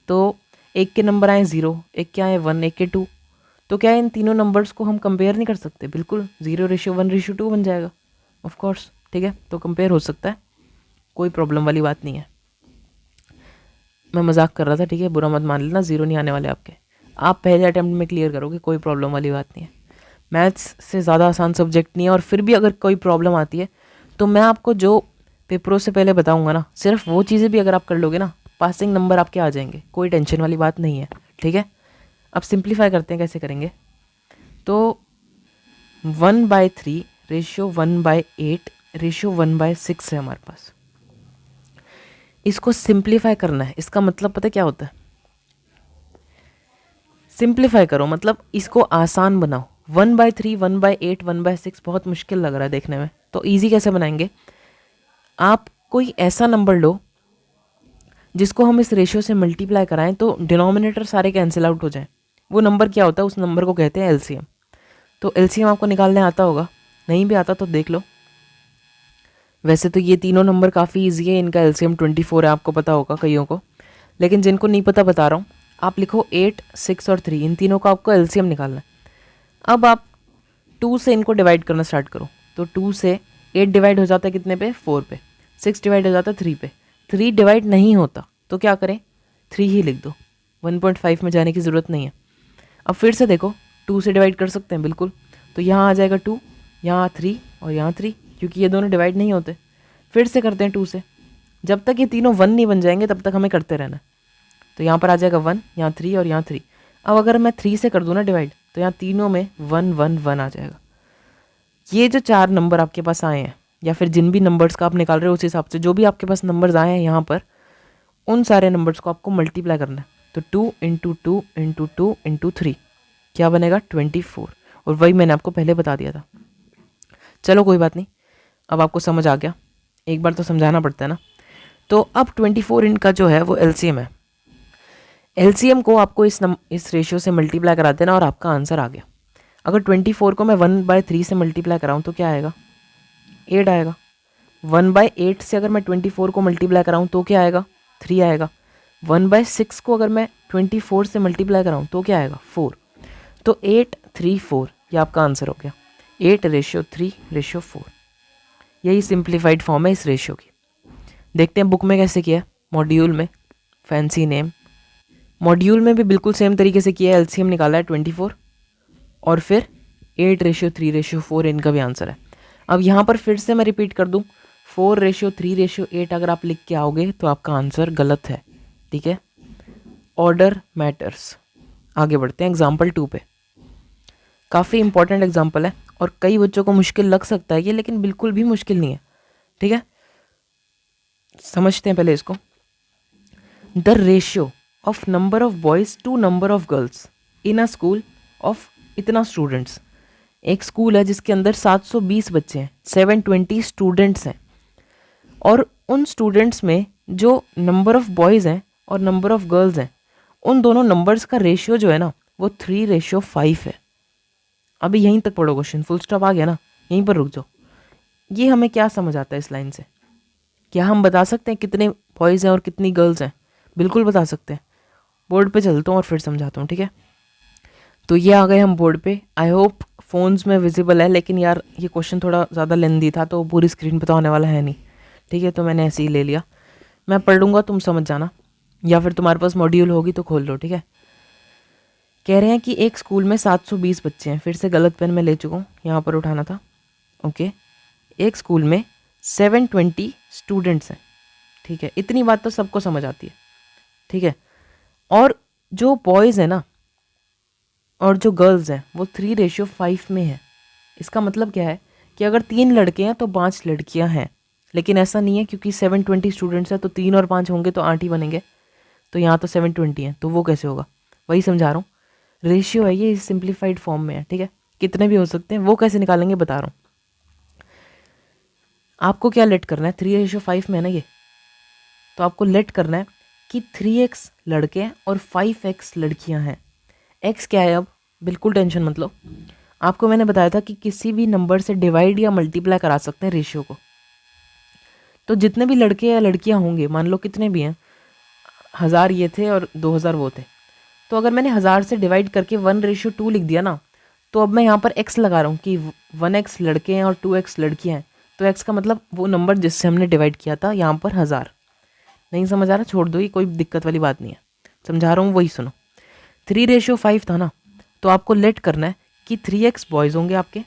तो एक के नंबर आए 0, एक के आए 1, एक के 2, तो क्या इन तीनों नंबर्स को हम कंपेयर नहीं कर सकते, बिल्कुल 0:1:2 बन जाएगा, ऑफ कोर्स, ठीक है। तो कंपेयर हो सकता है, कोई प्रॉब्लम वाली बात नहीं है। मैं मजाक कर रहा था, ठीक है, बुरा मत मान लेना, 0 नहीं आने वाले आपके, आप पहले अटैम्प्ट में क्लियर करोगे, कोई प्रॉब्लम वाली बात नहीं है। मैथ्स से ज़्यादा आसान सब्जेक्ट नहीं है, और फिर भी अगर कोई प्रॉब्लम आती है तो मैं आपको जो पेपरों से पहले बताऊंगा ना, सिर्फ वो चीज़ें भी अगर आप कर लोगे ना, पासिंग नंबर आपके आ जाएंगे, कोई टेंशन वाली बात नहीं है, ठीक है। अब सिंप्लीफाई करते हैं, कैसे करेंगे। तो 1/3 रेशियो 1/8 रेशियो 1/6 है हमारे पास, इसको सिंप्लीफाई करना है। इसका मतलब पता क्या होता है, सिंप्लीफाई करो मतलब इसको आसान बनाओ। 1/3 1/8 1/6 बहुत मुश्किल लग रहा है देखने में, तो इजी कैसे बनाएंगे। आप कोई ऐसा नंबर लो जिसको हम इस रेशियो से मल्टीप्लाई कराएं तो डिनोमिनेटर सारे कैंसिल आउट हो जाएं। वो नंबर क्या होता है, उस नंबर को कहते हैं एलसीएम। तो एलसीएम आपको निकालने आता होगा, नहीं भी आता तो देख लो। वैसे तो ये तीनों नंबर काफ़ी ईजी है, इनका एलसीएम 24 है, आपको पता होगा कईयों को, लेकिन जिनको नहीं पता बता रहा हूँ। आप लिखो 8 6 और 3, इन तीनों का आपको एलसीएम निकालना है। अब आप 2 से इनको डिवाइड करना स्टार्ट करो, तो 2 से 8 डिवाइड हो जाता है कितने पे, 4 पे, 6 डिवाइड हो जाता है 3 पे, 3 डिवाइड नहीं होता तो क्या करें, 3 ही लिख दो, 1.5 में जाने की ज़रूरत नहीं है। अब फिर से देखो, 2 से डिवाइड कर सकते हैं बिल्कुल, तो यहाँ आ जाएगा 2, यहाँ 3 और यहाँ 3, क्योंकि ये दोनों डिवाइड नहीं होते। फिर से करते हैं 2 से, जब तक ये तीनों 1 नहीं बन जाएंगे तब तक हमें करते रहना है। तो यहाँ पर आ जाएगा 1, यहाँ 3 और यहाँ 3। अब अगर मैं 3 से कर दूँ ना डिवाइड, तो यहाँ तीनों में 1 1 1 आ जाएगा। ये जो 4 नंबर आपके पास आए हैं, या फिर जिन भी नंबर्स का आप निकाल रहे हो उस हिसाब से जो भी आपके पास नंबर्स आए हैं यहाँ पर, उन सारे नंबर्स को आपको मल्टीप्लाई करना है। तो 2 × 2 × 2 × 3 क्या बनेगा, 24, और वही मैंने आपको पहले बता दिया था। चलो कोई बात नहीं, अब आपको समझ आ गया, एक बार तो समझाना पड़ता है ना। तो अब 24 इनका जो है वो एलसीएम है। एलसीएम को आपको इस रेशियो से मल्टीप्लाई करा देना और आपका आंसर आ गया। अगर 24 को मैं 1/3 से मल्टीप्लाई कराऊँ तो क्या आएगा, 8 आएगा। 1/8 से अगर मैं 24 को मल्टीप्लाई कराऊँ तो क्या आएगा, 3 आएगा। 1/6 को अगर मैं 24 से मल्टीप्लाई कराऊँ तो क्या आएगा, 4। तो 8 3 4 ये आपका आंसर हो गया, 8:3:4। यही सिंप्लीफाइड फॉर्म है इस रेशियो की। देखते हैं बुक में कैसे किया है, मॉड्यूल में, फैंसी नेम। मॉड्यूल में भी बिल्कुल सेम तरीके से किया है, एलसीएम निकाला है 24 और फिर 8:3:4 इनका भी आंसर है। अब यहाँ पर फिर से मैं रिपीट कर दूँ, 4:3:8 अगर आप लिख के आओगे तो आपका आंसर गलत है, ठीक है। Order matters. आगे बढ़ते हैं एग्जाम्पल 2 पे। काफ़ी इंपॉर्टेंट एग्जाम्पल है और कई बच्चों को मुश्किल लग सकता है ये, लेकिन बिल्कुल भी मुश्किल नहीं है। ठीक है, समझते हैं पहले इसको। The ratio of number of boys to number of girls in a school of इतना स्टूडेंट्स। एक स्कूल है जिसके अंदर 720 बच्चे हैं, 720 स्टूडेंट्स हैं, और उन स्टूडेंट्स में जो नंबर ऑफ बॉयज़ हैं और नंबर ऑफ गर्ल्स हैं, उन दोनों नंबर्स का रेशियो जो है ना वो 3:5 है। अभी यहीं तक पढ़ो क्वेश्चन, फुल स्टॉप आ गया ना, यहीं पर रुक जाओ। ये हमें क्या समझ आता है इस लाइन से? क्या हम बता सकते हैं कितने बॉयज़ हैं और कितनी गर्ल्स हैं? बिल्कुल बता सकते हैं। बोर्ड पे चलता हूँ और फिर समझाता हूँ, ठीक है। तो ये आ गए हम बोर्ड पे। आई होप फ़ोन्स में विजिबल है, लेकिन यार ये क्वेश्चन थोड़ा ज़्यादा लेंदी था तो पूरी स्क्रीन पे तो आने वाला है नहीं, ठीक है, तो मैंने ऐसे ही ले लिया। मैं पढ़ लूँगा, तुम समझ जाना, या फिर तुम्हारे पास मॉड्यूल होगी तो खोल लो, ठीक है। कह रहे हैं कि एक स्कूल में 720 बच्चे हैं। फिर से गलत पेन में ले चुका हूँ, यहाँ पर उठाना था। ओके, एक स्कूल में 720 स्टूडेंट्स हैं, ठीक है, इतनी बात तो सबको समझ आती है, ठीक है। और जो बॉयज़ हैं ना और जो गर्ल्स हैं वो 3:5 में है। इसका मतलब क्या है कि अगर 3 लड़के हैं तो 5 लड़कियां हैं, लेकिन ऐसा नहीं है क्योंकि 720 स्टूडेंट्स हैं तो 3 और 5 होंगे तो 8 ही बनेंगे। तो यहाँ तो 720 हैं, तो वो कैसे होगा? वही समझा रहा हूँ, रेशियो है ये, सिंप्लीफाइड फॉर्म में है, ठीक है। कितने भी हो सकते हैं, वो कैसे निकालेंगे बता रहा हूँ। आपको क्या लेट करना है, 3:5 में है ना ये, तो आपको लेट करना है कि 3x लड़के हैं और 5x लड़कियां हैं। x क्या है अब, बिल्कुल टेंशन मत लो। आपको मैंने बताया था कि किसी भी नंबर से डिवाइड या मल्टीप्लाई करा सकते हैं रेशियो को। तो जितने भी लड़के या लड़कियां होंगे, मान लो कितने भी हैं, 1000 ये थे और 2000 वो थे, तो अगर मैंने 1000 से डिवाइड करके 1:2 लिख दिया ना, तो अब मैं यहाँ पर x लगा रहा हूँ कि 1x लड़के हैं और 2x लड़कियाँ हैं, तो x का मतलब वो नंबर जिससे हमने डिवाइड किया था, यहाँ पर 1000। नहीं समझ आ रहा, छोड़ दो, ये कोई दिक्कत वाली बात नहीं है, समझा रहा हूँ, वही सुनो। 3:5 था ना, तो आपको लेट करना है कि 3x बॉयज़ होंगे आपके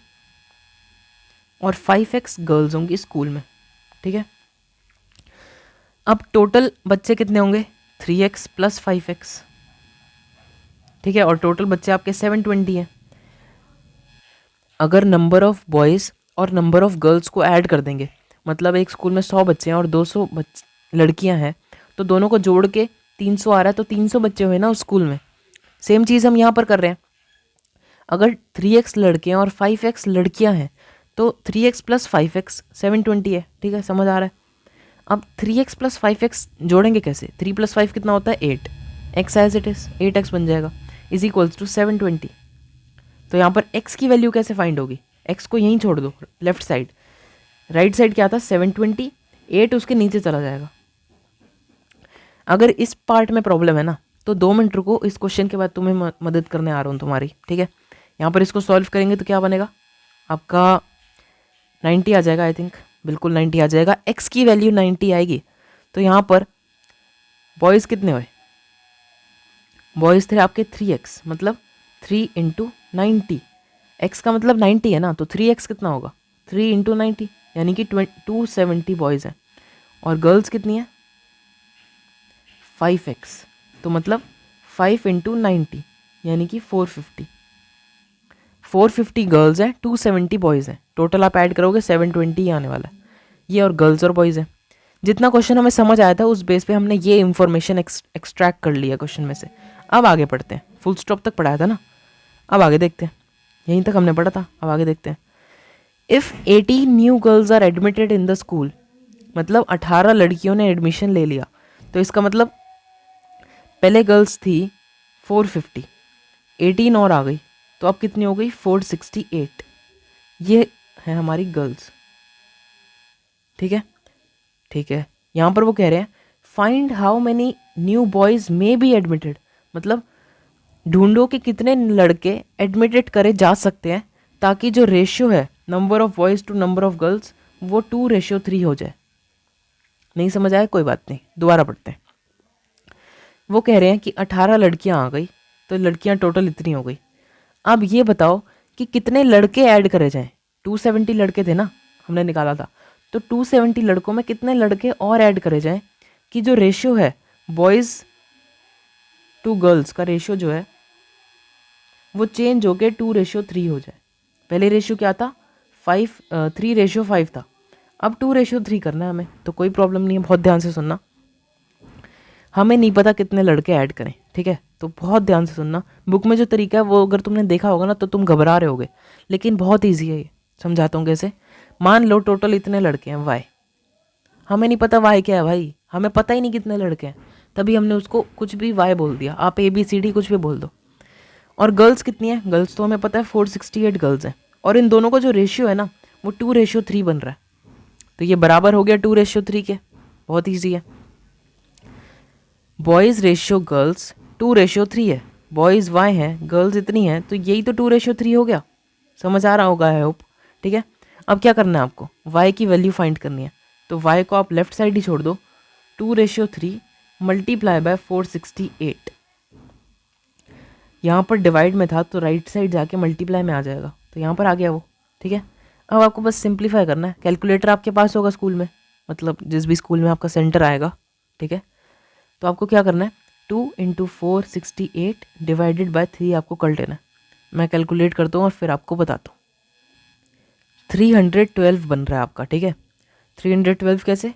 और 5x गर्ल्स होंगी स्कूल में, ठीक है। अब टोटल बच्चे कितने होंगे, 3x + 5x, ठीक है, और टोटल बच्चे आपके 720 हैं। अगर नंबर ऑफ बॉयज़ और नंबर ऑफ गर्ल्स को ऐड कर देंगे, मतलब एक स्कूल में 100 बच्चे हैं और 200 लड़कियां हैं, तो दोनों को जोड़ के 300 आ रहा है, तो 300 बच्चे हुए ना उस स्कूल में। सेम चीज़ हम यहाँ पर कर रहे हैं। अगर 3x लड़के हैं और 5x लड़कियां हैं, तो 3x + 5x 720 है, ठीक है, समझ आ रहा है। अब 3x + 5x जोड़ेंगे कैसे, 3 + 5 कितना होता है 8, x as it is 8x बन जाएगा, = 720। तो यहाँ पर x की वैल्यू कैसे फाइंड होगी, x को यहीं छोड़ दो लेफ्ट साइड, राइट साइड क्या था 720, 8 उसके नीचे चला जाएगा। अगर इस पार्ट में प्रॉब्लम है ना, तो 2 मिनट रुको, इस क्वेश्चन के बाद तुम्हें मदद करने आ रहा हूँ तुम्हारी, ठीक है। यहाँ पर इसको सॉल्व करेंगे तो क्या बनेगा आपका 90 आ जाएगा, आई थिंक बिल्कुल 90 आ जाएगा, x की वैल्यू 90 आएगी। तो यहाँ पर बॉयज़ कितने हुए, बॉयज़ थे आपके 3x, मतलब 3 × 90, x का मतलब 90 है ना, तो 3x कितना होगा 3 × 90, यानी कि 270 बॉयज़ हैं, और गर्ल्स कितनी है 5x, तो मतलब 5 × 90 यानी कि 450 गर्ल्स हैं, 270 बॉयज़ हैं, टोटल आप ऐड करोगे 720 ही आने वाला है। ये और गर्ल्स और बॉयज़ हैं। जितना क्वेश्चन हमें समझ आया था उस बेस पे हमने ये इन्फॉर्मेशन एक्सट्रैक्ट कर लिया क्वेश्चन में से। अब आगे पढ़ते हैं, फुल स्टॉप तक पढ़ाया था ना, अब आगे देखते हैं, यहीं तक हमने पढ़ा था, अब आगे देखते हैं। If 80 new girls are admitted in the school, मतलब 18 लड़कियों ने एडमिशन ले लिया, तो इसका मतलब पहले गर्ल्स थी 450, 18 और आ गई, तो अब कितनी हो गई 468। ये है हमारी गर्ल्स, ठीक है, ठीक है। यहाँ पर वो कह रहे हैं find how many new boys may be admitted, मतलब ढूंढो कि कितने लड़के एडमिटेड करे जा सकते हैं ताकि जो रेशियो है number of boys to number of girls वो 2:3 हो जाए। नहीं समझ आया, कोई बात नहीं, दोबारा पढ़ते हैं। वो कह रहे हैं कि 18 लड़कियां आ गई, तो लड़कियां टोटल इतनी हो गई। अब ये बताओ कि कितने लड़के ऐड करे जाएं, 270 लड़के थे ना हमने निकाला था, तो 270 लड़कों में कितने लड़के और ऐड करे जाएं कि जो रेशियो है बॉयज़ टू गर्ल्स का रेशियो जो है वो चेंज होके 2:3 हो जाए। पहले रेशियो क्या था, 3:5 था, अब 2:3 करना है हमें, तो कोई प्रॉब्लम नहीं है। बहुत ध्यान से सुनना, हमें नहीं पता कितने लड़के ऐड करें, ठीक है, तो बहुत ध्यान से सुनना। बुक में जो तरीका है वो अगर तुमने देखा होगा ना तो तुम घबरा रहे होगे, लेकिन बहुत ईजी है ये। समझाता हूँ कैसे। मान लो टोटल इतने लड़के हैं वाई, हमें नहीं पता वाई क्या है भाई, हमें पता ही नहीं कितने लड़के हैं, तभी हमने उसको कुछ भी वाई बोल दिया। आप ABCD कुछ भी बोल दो। और गर्ल्स कितनी है, गर्ल्स तो हमें पता है 468 गर्ल्स हैं, और इन दोनों का जो रेशियो है ना वो 2:3 बन रहा है, तो ये बराबर हो गया 2:3 के। बहुत ईजी है। बॉयज़ रेशियो गर्ल्स 2:3 है, बॉयज़ वाई हैं, गर्ल्स इतनी हैं, तो यही तो 2:3 हो गया। समझ आ रहा होगा आई होप, ठीक है। अब क्या करना है आपको, वाई की वैल्यू फाइंड करनी है, तो वाई को आप लेफ्ट साइड ही छोड़ दो, 2:3 मल्टीप्लाई बाय 468। यहाँ पर डिवाइड में था तो राइट साइड जाके मल्टीप्लाई में आ जाएगा, तो यहाँ पर आ गया वो, ठीक है। अब आपको बस सिंप्लीफाई करना है। कैलकुलेटर आपके पास होगा स्कूल में, मतलब जिस भी स्कूल में आपका सेंटर आएगा, ठीक है। तो आपको क्या करना है, 2 × 468 डिवाइडेड बाय 3 आपको कर लेना है। मैं कैलकुलेट करता हूँ और फिर आपको बताता हूँ। 312 बन रहा है आपका, ठीक है। 312 कैसे,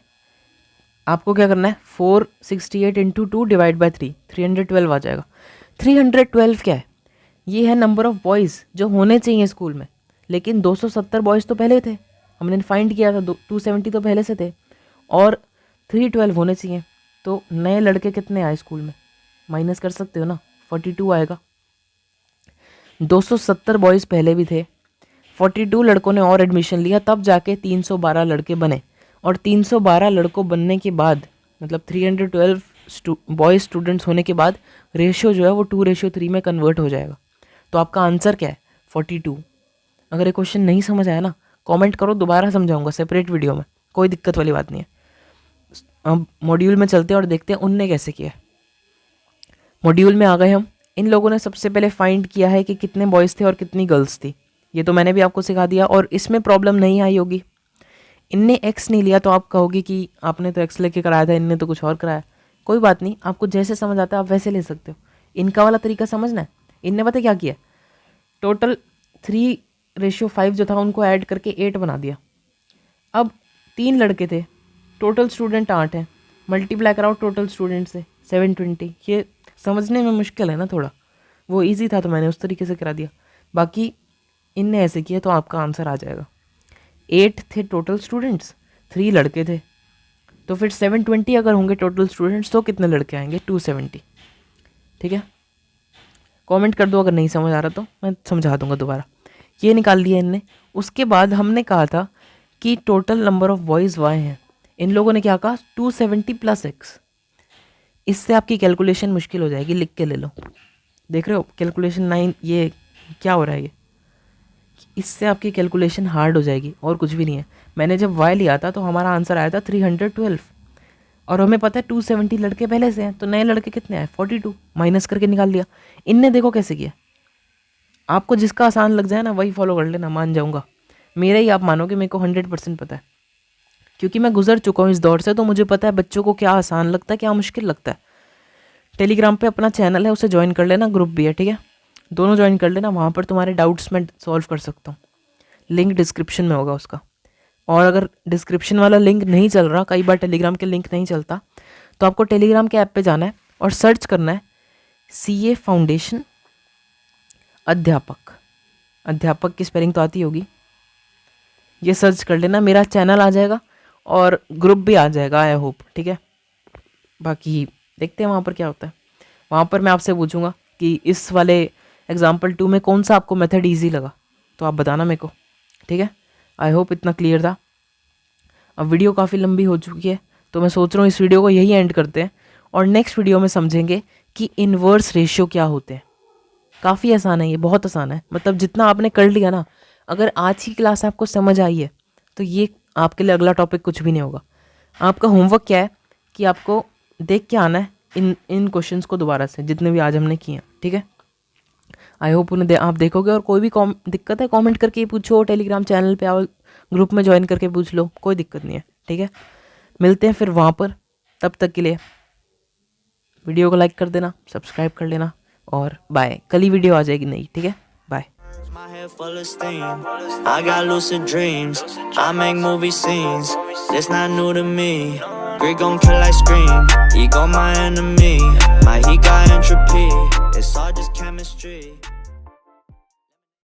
आपको क्या करना है, 468 × 2 डिवाइड बाय 3, 312 आ जाएगा। 312 क्या है, ये है नंबर ऑफ बॉयज़ जो होने चाहिए स्कूल में, लेकिन 270 बॉयज़ तो पहले थे, हमने फाइंड किया था, 270 तो पहले से थे, और 312 होने चाहिए। तो नए लड़के कितने आए स्कूल में, माइनस कर सकते हो ना, 42 आएगा। 270 बॉयज़ पहले भी थे, 42 लड़कों ने और एडमिशन लिया, तब जाके 312 लड़के बने, और 312 लड़कों बनने के बाद, मतलब 312 बॉयज़ स्टूडेंट्स होने के बाद रेशियो जो है वो 2:3 में कन्वर्ट हो जाएगा। तो आपका आंसर क्या है, 42। अगर ये क्वेश्चन नहीं समझ आया ना, कमेंट करो, दोबारा समझाऊंगा सेपरेट वीडियो में, कोई दिक्कत वाली बात नहीं है। अब मॉड्यूल में चलते हैं और देखते हैं उनने कैसे किया। मॉड्यूल में आ गए हम। इन लोगों ने सबसे पहले फाइंड किया है कि कितने बॉयज़ थे और कितनी गर्ल्स थी, ये तो मैंने भी आपको सिखा दिया, और इसमें प्रॉब्लम नहीं आई होगी। इनने एक्स नहीं लिया तो आप कहोगे कि आपने तो एक्स लेके कराया था, इनने तो कुछ और कराया। कोई बात नहीं, आपको जैसे समझ आता है आप वैसे ले सकते हो। इनका वाला तरीका समझना है। इनने पता क्या किया, टोटल 3:5 जो था उनको ऐड करके 8 बना दिया। अब 3 लड़के थे, टोटल स्टूडेंट 8 हैं, मल्टीप्लाई कराओ टोटल स्टूडेंट से 720। ये समझने में मुश्किल है ना थोड़ा, वो इजी था तो मैंने उस तरीके से करा दिया। बाकी इनने ऐसे किया तो आपका आंसर आ जाएगा। 8 थे टोटल स्टूडेंट्स, 3 लड़के थे, तो फिर 720 अगर होंगे टोटल स्टूडेंट्स तो कितने लड़के आएंगे, 270, ठीक है। कमेंट कर दो अगर नहीं समझ आ रहा, तो मैं समझा दूंगा दोबारा। ये निकाल लिया इनने। उसके बाद हमने कहा था कि total number of boys y हैं, इन लोगों ने क्या कहा, 270 + x। इससे आपकी कैलकुलेशन मुश्किल हो जाएगी, लिख के ले लो। देख रहे हो कैलकुलेशन 9, ये क्या हो रहा है, ये इससे आपकी कैलकुलेशन हार्ड हो जाएगी, और कुछ भी नहीं है। मैंने जब y लिया था तो हमारा आंसर आया था 312, और हमें पता है 270 लड़के पहले से हैं, तो नए लड़के कितने आए, 42, माइनस करके निकाल लिया। इनने देखो कैसे किया। आपको जिसका आसान लग जाए ना वही फॉलो कर लेना, मान जाऊँगा। मेरा ही आप मानोगे, मेरे को 100% पता है, क्योंकि मैं गुजर चुका हूँ इस दौर से, तो मुझे पता है बच्चों को क्या आसान लगता है, क्या मुश्किल लगता है। टेलीग्राम पे अपना चैनल है, उसे ज्वाइन कर लेना, ग्रुप भी है, ठीक है, दोनों ज्वाइन कर लेना। वहाँ पर तुम्हारे डाउट्स मैं सॉल्व कर सकता हूँ, लिंक डिस्क्रिप्शन में होगा उसका। और अगर डिस्क्रिप्शन वाला लिंक नहीं चल रहा, कई बार टेलीग्राम के लिंक नहीं चलता, तो आपको टेलीग्राम के ऐप पे जाना है और सर्च करना है CA फाउंडेशन अध्यापक। अध्यापक की स्पेलिंग तो आती होगी, ये सर्च कर लेना, मेरा चैनल आ जाएगा और ग्रुप भी आ जाएगा आई होप, ठीक है। बाकी देखते हैं वहाँ पर क्या होता है। वहाँ पर मैं आपसे पूछूंगा कि इस वाले एग्जाम्पल 2 में कौन सा आपको मेथड ईजी लगा, तो आप बताना मेरे को, ठीक है। आई होप इतना क्लियर था। अब वीडियो काफ़ी लंबी हो चुकी है, तो मैं सोच रहा हूँ इस वीडियो को यही एंड करते हैं, और नेक्स्ट वीडियो में समझेंगे कि इन्वर्स रेशियो क्या होते हैं। काफ़ी आसान है ये, बहुत आसान है, मतलब जितना आपने कर लिया ना, अगर आज की क्लास आपको समझ आई है तो ये आपके लिए अगला टॉपिक कुछ भी नहीं होगा। आपका होमवर्क क्या है कि आपको देख के आना है इन क्वेश्चंस को दोबारा से, जितने भी आज हमने किए हैं, ठीक है। आई होप उन्हें आप देखोगे, और कोई भी दिक्कत है कमेंट करके पूछो, टेलीग्राम चैनल पे आओ, ग्रुप में ज्वाइन करके पूछ लो, कोई दिक्कत नहीं है, ठीक है। मिलते हैं फिर वहाँ पर, तब तक के लिए वीडियो को लाइक कर देना, सब्सक्राइब कर लेना, और बाय, कल ही वीडियो आ जाएगी नई, ठीक है, bye. My head full of steam. I got lucid dreams. I make movie scenes. This not new to me. Greek gon' kill like Scream. Ego my enemy. My heat got entropy. It's all just chemistry.